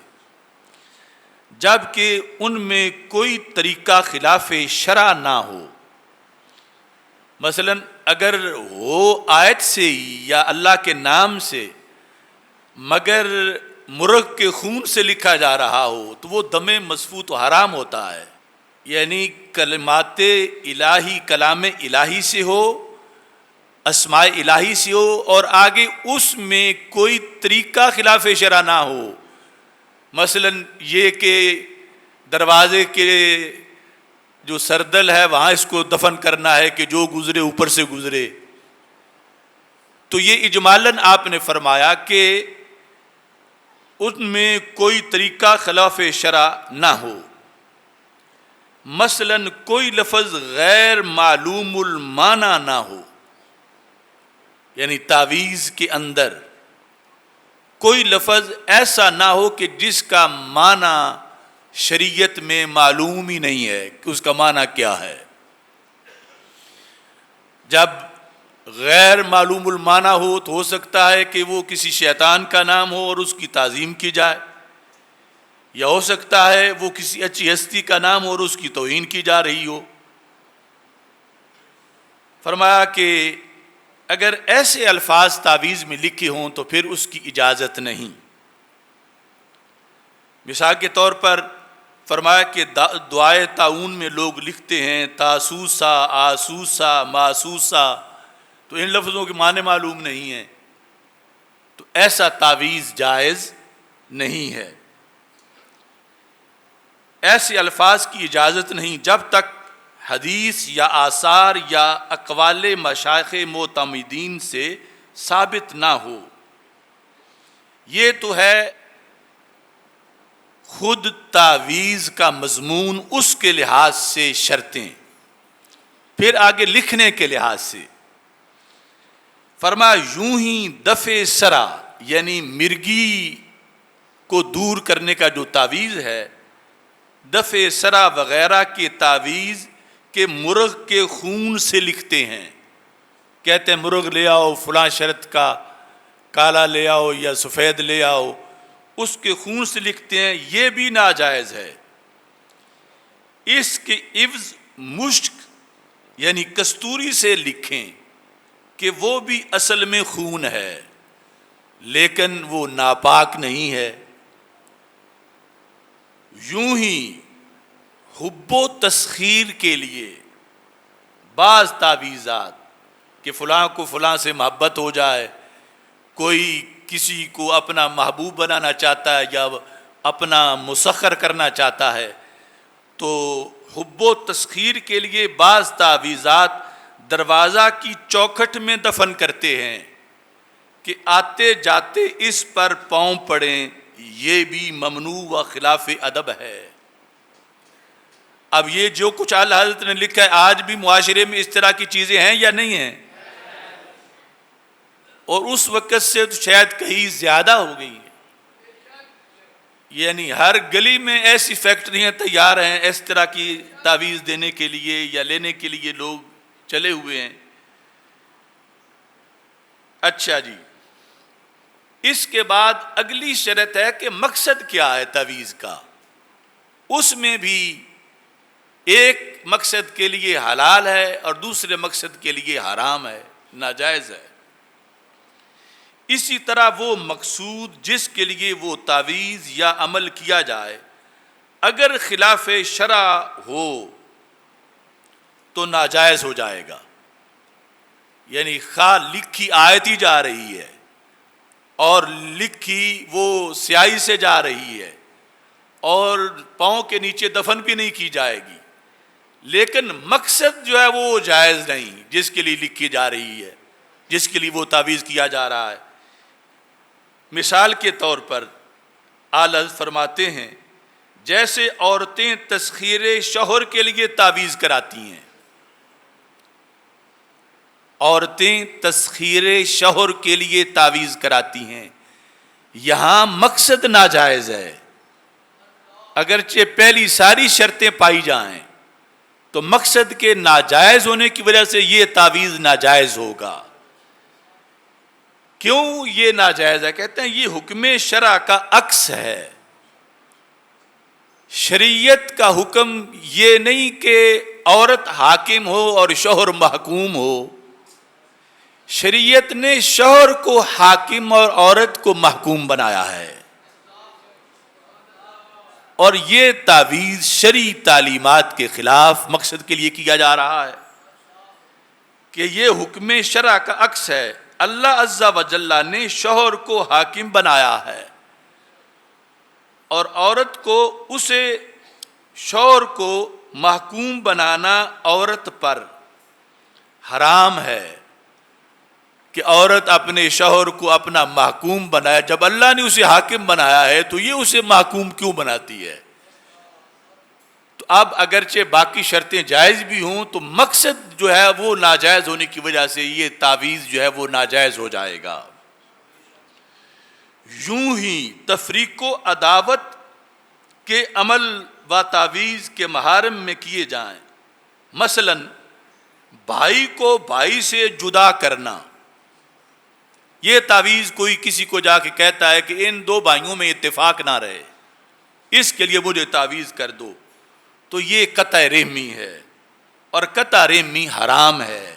جبکہ ان میں کوئی طریقہ خلاف شرع نہ ہو۔ مثلا اگر وہ آیت سے یا اللہ کے نام سے مگر مرغ کے خون سے لکھا جا رہا ہو تو وہ دم مسفوت و حرام ہوتا ہے، یعنی کلمات الہی کلام الہی سے ہو، اسماء الہی سے ہو، اور آگے اس میں کوئی طریقہ خلاف شرع نہ ہو۔ مثلا یہ کہ دروازے کے جو سردل ہے وہاں اس کو دفن کرنا ہے کہ جو گزرے اوپر سے گزرے، تو یہ اجمالاً آپ نے فرمایا کہ ان میں کوئی طریقہ خلاف شرع نہ ہو۔ مثلا کوئی لفظ غیر معلوم المعنی نہ ہو، یعنی تعویذ کے اندر کوئی لفظ ایسا نہ ہو کہ جس کا معنی شریعت میں معلوم ہی نہیں ہے کہ اس کا معنی کیا ہے۔ جب غیر معلوم المعنی ہو سکتا ہے کہ وہ کسی شیطان کا نام ہو اور اس کی تعظیم کی جائے، یا ہو سکتا ہے وہ کسی اچھی ہستی کا نام ہو اور اس کی توہین کی جا رہی ہو۔ فرمایا کہ اگر ایسے الفاظ تعویذ میں لکھے ہوں تو پھر اس کی اجازت نہیں۔ مثال کے طور پر فرمایا کہ دعائے تعاون میں لوگ لکھتے ہیں تاسوسا، آسوسا، ماسوسا، تو ان لفظوں کے معنی معلوم نہیں ہیں، تو ایسا تعویذ جائز نہیں ہے۔ ایسے الفاظ کی اجازت نہیں جب تک حدیث یا آثار یا اقوال مشائخ معتمدین سے ثابت نہ ہو۔ یہ تو ہے خود تعویذ کا مضمون، اس کے لحاظ سے شرطیں، پھر آگے لکھنے کے لحاظ سے فرمایا یوں ہی دفع سرا یعنی مرگی کو دور کرنے کا جو تعویذ ہے، دفع سرا وغیرہ کے تعویذ کے مرغ کے خون سے لکھتے ہیں، کہتے ہیں مرغ لے آؤ فلاں شرط کا، کالا لے آؤ یا سفید لے آؤ، اس کے خون سے لکھتے ہیں، یہ بھی ناجائز ہے۔ اس کے عوض مشک یعنی کستوری سے لکھیں کہ وہ بھی اصل میں خون ہے لیکن وہ ناپاک نہیں ہے۔ یوں ہی حب و تسخیر کے لیے بعض تعویذات کہ فلاں کو فلاں سے محبت ہو جائے، کوئی کسی کو اپنا محبوب بنانا چاہتا ہے یا اپنا مسخر کرنا چاہتا ہے، تو حب و تسخیر کے لیے بعض تعویذات دروازہ کی چوکھٹ میں دفن کرتے ہیں کہ آتے جاتے اس پر پاؤں پڑیں، یہ بھی ممنوع و خلاف ادب ہے۔ اب یہ جو کچھ اعلی حضرت نے لکھا ہے آج بھی معاشرے میں اس طرح کی چیزیں ہیں یا نہیں ہیں؟ اور اس وقت سے تو شاید کہیں زیادہ ہو گئی ہے، یعنی ہر گلی میں ایسی فیکٹریاں تیار ہیں اس طرح کی تعویذ دینے کے لیے یا لینے کے لیے لوگ چلے ہوئے ہیں۔ اچھا جی، اس کے بعد اگلی شرط ہے کہ مقصد کیا ہے تعویذ کا، اس میں بھی ایک مقصد کے لیے حلال ہے اور دوسرے مقصد کے لیے حرام ہے، ناجائز ہے۔ اسی طرح وہ مقصود جس کے لیے وہ تعویذ یا عمل کیا جائے اگر خلاف شرع ہو تو ناجائز ہو جائے گا، یعنی خواہ لکھی آیت ہی جا رہی ہے اور لکھی وہ سیاہی سے جا رہی ہے اور پاؤں کے نیچے دفن بھی نہیں کی جائے گی، لیکن مقصد جو ہے وہ جائز نہیں جس کے لیے لکھی جا رہی ہے، جس کے لیے وہ تعویذ کیا جا رہا ہے۔ مثال کے طور پر اعلی حضرت فرماتے ہیں جیسے عورتیں تسخیر شوہر کے لیے تعویذ کراتی ہیں، عورتیں تسخیر شوہر کے لیے تعویذ کراتی ہیں، یہاں مقصد ناجائز ہے، اگرچہ پہلی ساری شرطیں پائی جائیں تو مقصد کے ناجائز ہونے کی وجہ سے یہ تعویذ ناجائز ہوگا۔ کیوں یہ ناجائز ہے؟ کہتے ہیں یہ حکم شرع کا عکس ہے۔ شریعت کا حکم یہ نہیں کہ عورت حاکم ہو اور شوہر محکوم ہو، شریعت نے شوہر کو حاکم اور عورت کو محکوم بنایا ہے، اور یہ تعویذ شرعی تعلیمات کے خلاف مقصد کے لیے کیا جا رہا ہے کہ یہ حکم شرع کا عکس ہے۔ اللہ عز و جل نے شوہر کو حاکم بنایا ہے اور عورت کو اسے شوہر کو محکوم بنانا عورت پر حرام ہے کہ عورت اپنے شوہر کو اپنا محکوم بنائے۔ جب اللہ نے اسے حاکم بنایا ہے تو یہ اسے محکوم کیوں بناتی ہے؟ تو اب اگرچہ باقی شرطیں جائز بھی ہوں تو مقصد جو ہے وہ ناجائز ہونے کی وجہ سے یہ تعویذ جو ہے وہ ناجائز ہو جائے گا۔ یوں ہی تفریق و عداوت کے عمل و تعویذ کے محارم میں کیے جائیں، مثلا بھائی کو بھائی سے جدا کرنا۔ یہ تعویذ کوئی کسی کو جا کے کہتا ہے کہ ان دو بھائیوں میں اتفاق نہ رہے، اس کے لیے مجھے تعویذ کر دو، تو یہ قطع رحمی ہے، اور قطع رحمی حرام ہے،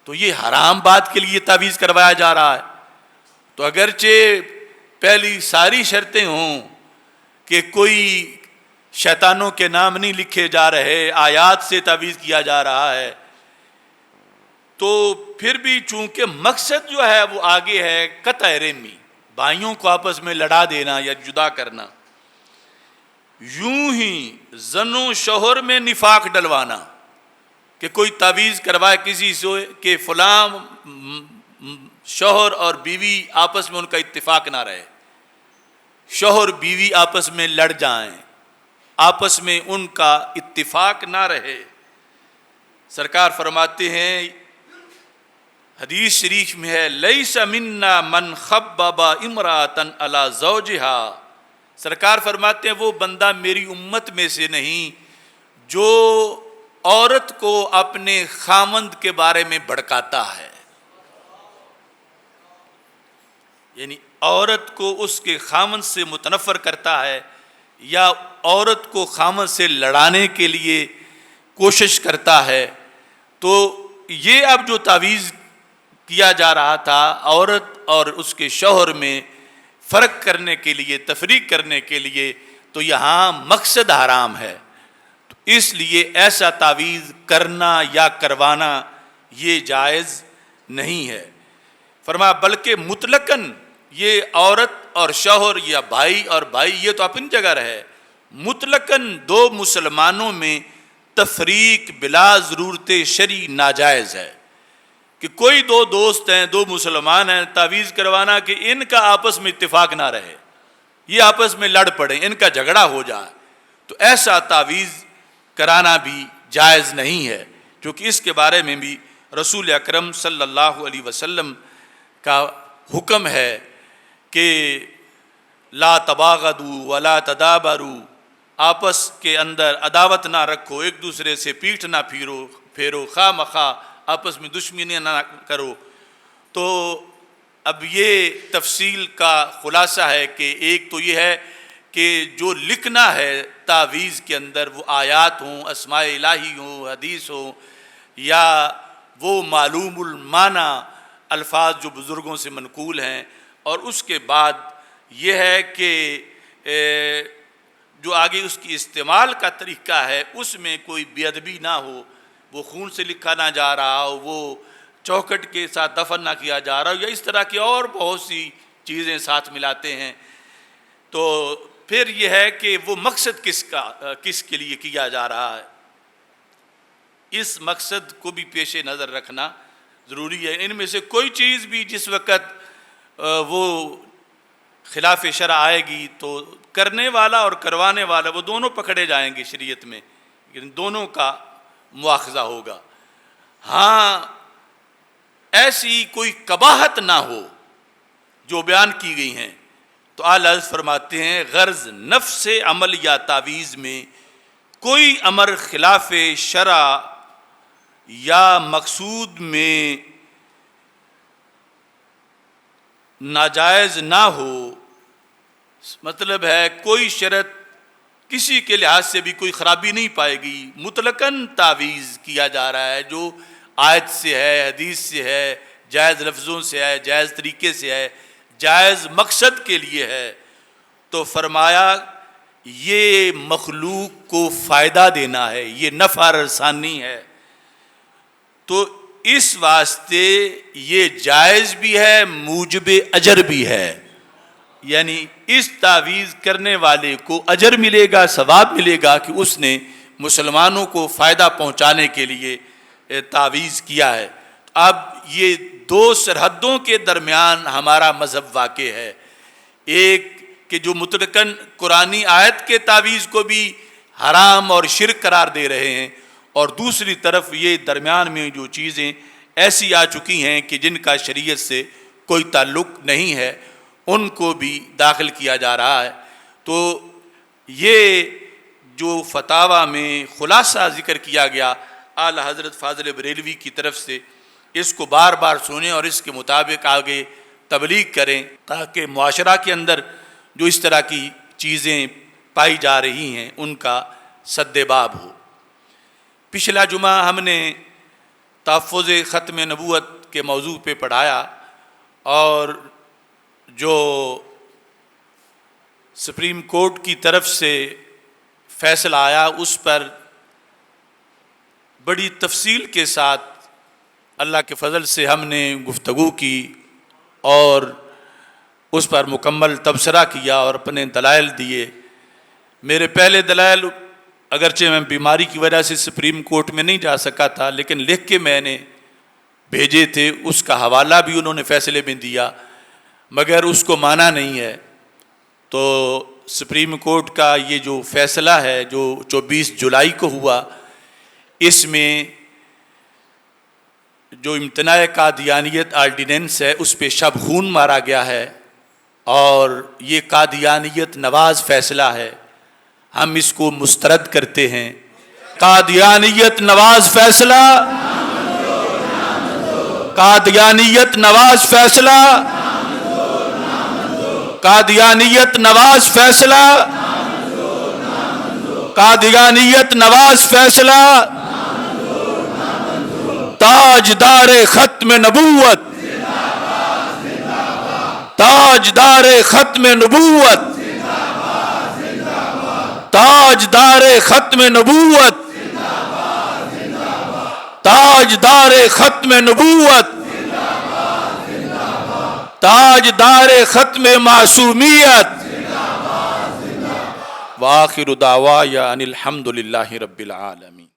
تو یہ حرام بات کے لیے تعویذ کروایا جا رہا ہے۔ تو اگرچہ پہلی ساری شرطیں ہوں کہ کوئی شیطانوں کے نام نہیں لکھے جا رہے، آیات سے تعویذ کیا جا رہا ہے، تو پھر بھی چونکہ مقصد جو ہے وہ آگے ہے قطع رحمی، بھائیوں کو آپس میں لڑا دینا یا جدا کرنا۔ یوں ہی زن و شوہر میں نفاق ڈلوانا، کہ کوئی تعویذ کروائے کسی سے کہ فلاں شوہر اور بیوی آپس میں ان کا اتفاق نہ رہے، شوہر بیوی آپس میں لڑ جائیں، آپس میں ان کا اتفاق نہ رہے۔ سرکار فرماتے ہیں، حدیث شریف میں ہے، لیس منا من خبب امرأۃ علی زوجہا، سرکار فرماتے ہیں وہ بندہ میری امت میں سے نہیں جو عورت کو اپنے خامند کے بارے میں بھڑکاتا ہے، یعنی عورت کو اس کے خامند سے متنفر کرتا ہے یا عورت کو خامند سے لڑانے کے لیے کوشش کرتا ہے۔ تو یہ اب جو تعویذ کیا جا رہا تھا عورت اور اس کے شوہر میں فرق کرنے کے لیے، تفریق کرنے کے لیے، تو یہاں مقصد حرام ہے، تو اس لیے ایسا تعویذ کرنا یا کروانا یہ جائز نہیں ہے۔ فرمایا بلکہ مطلقاً یہ عورت اور شوہر یا بھائی اور بھائی یہ تو اپنی جگہ رہے، مطلقاً دو مسلمانوں میں تفریق بلا ضرورت شرعی ناجائز ہے، کہ کوئی دو دوست ہیں، دو مسلمان ہیں، تعویذ کروانا کہ ان کا آپس میں اتفاق نہ رہے، یہ آپس میں لڑ پڑیں، ان کا جھگڑا ہو جائے، تو ایسا تعویذ کرانا بھی جائز نہیں ہے، کیونکہ اس کے بارے میں بھی رسول اکرم صلی اللہ علیہ وسلم کا حکم ہے کہ لا تباغضوا ولا تدابروا، آپس کے اندر عداوت نہ رکھو، ایک دوسرے سے پیٹھ نہ پھیرو، خواہ مخواہ آپس میں دشمنی نہ کرو۔ تو اب یہ تفصیل کا خلاصہ ہے کہ ایک تو یہ ہے کہ جو لکھنا ہے تعویذ کے اندر وہ آیات ہوں، اسماء الہی ہوں، حدیث ہوں، یا وہ معلوم المعنی الفاظ جو بزرگوں سے منقول ہیں، اور اس کے بعد یہ ہے کہ جو آگے اس کی استعمال کا طریقہ ہے اس میں کوئی بے ادبی نہ ہو، وہ خون سے لکھا نہ جا رہا ہو، وہ چوکھٹ کے ساتھ دفن نہ کیا جا رہا ہو، یا اس طرح کی اور بہت سی چیزیں ساتھ ملاتے ہیں۔ تو پھر یہ ہے کہ وہ مقصد کس کے لیے کیا جا رہا ہے، اس مقصد کو بھی پیش نظر رکھنا ضروری ہے۔ ان میں سے کوئی چیز بھی جس وقت وہ خلاف شرع آئے گی تو کرنے والا اور کروانے والا وہ دونوں پکڑے جائیں گے شریعت میں، لیکن دونوں کا مواخذہ ہوگا۔ ہاں ایسی کوئی قباحت نہ ہو جو بیان کی گئی ہیں، تو اعلیٰ حضرت فرماتے ہیں غرض نفس عمل یا تعویذ میں کوئی امر خلاف شرع یا مقصود میں ناجائز نہ ہو، مطلب ہے کوئی شرط کسی کے لحاظ سے بھی کوئی خرابی نہیں پائے گی، مطلقاً تعویذ کیا جا رہا ہے جو آیت سے ہے، حدیث سے ہے، جائز لفظوں سے ہے، جائز طریقے سے ہے، جائز مقصد کے لیے ہے، تو فرمایا یہ مخلوق کو فائدہ دینا ہے، یہ نفع رسانی ہے، تو اس واسطے یہ جائز بھی ہے، موجب اجر بھی ہے، یعنی اس تعویذ کرنے والے کو اجر ملے گا، ثواب ملے گا کہ اس نے مسلمانوں کو فائدہ پہنچانے کے لیے تعویذ کیا ہے۔ اب یہ دو سرحدوں کے درمیان ہمارا مذہب واقع ہے، ایک کہ جو مطلقاً قرآنی آیت کے تعویذ کو بھی حرام اور شرک قرار دے رہے ہیں، اور دوسری طرف یہ درمیان میں جو چیزیں ایسی آ چکی ہیں کہ جن کا شریعت سے کوئی تعلق نہیں ہے ان کو بھی داخل کیا جا رہا ہے۔ تو یہ جو فتاویٰ میں خلاصہ ذکر کیا گیا اعلیٰ حضرت فاضل بریلوی کی طرف سے، اس کو بار بار سنیں اور اس کے مطابق آگے تبلیغ کریں تاکہ معاشرہ کے اندر جو اس طرح کی چیزیں پائی جا رہی ہیں ان کا سد باب ہو۔ پچھلا جمعہ ہم نے تحفظ ختم نبوت کے موضوع پہ پڑھایا، اور جو سپریم کورٹ کی طرف سے فیصلہ آیا اس پر بڑی تفصیل کے ساتھ اللہ کے فضل سے ہم نے گفتگو کی اور اس پر مکمل تبصرہ کیا اور اپنے دلائل دیے۔ میرے پہلے دلائل اگرچہ میں بیماری کی وجہ سے سپریم کورٹ میں نہیں جا سکا تھا، لیکن لکھ کے میں نے بھیجے تھے، اس کا حوالہ بھی انہوں نے فیصلے میں دیا، مگر اس کو مانا نہیں ہے۔ تو سپریم کورٹ کا یہ جو فیصلہ ہے جو 24 جولائی کو ہوا، اس میں جو امتناع قادیانیت آرڈیننس ہے اس پہ شب خون مارا گیا ہے، اور یہ قادیانیت نواز فیصلہ ہے، ہم اس کو مسترد کرتے ہیں۔ قادیانیت نواز فیصلہ، قادیانیت نواز فیصلہ، قادیانیت نواز فیصلہ، قادیانیت نواز فیصلہ، تاجدار ختم نبوت، تاجدار ختم نبوت، تاجدار ختم نبوت، تاجدار ختم نبوت، تاجدار ختم معصومیت۔ وآخر دعوایا ان الحمد للہ رب العالمین۔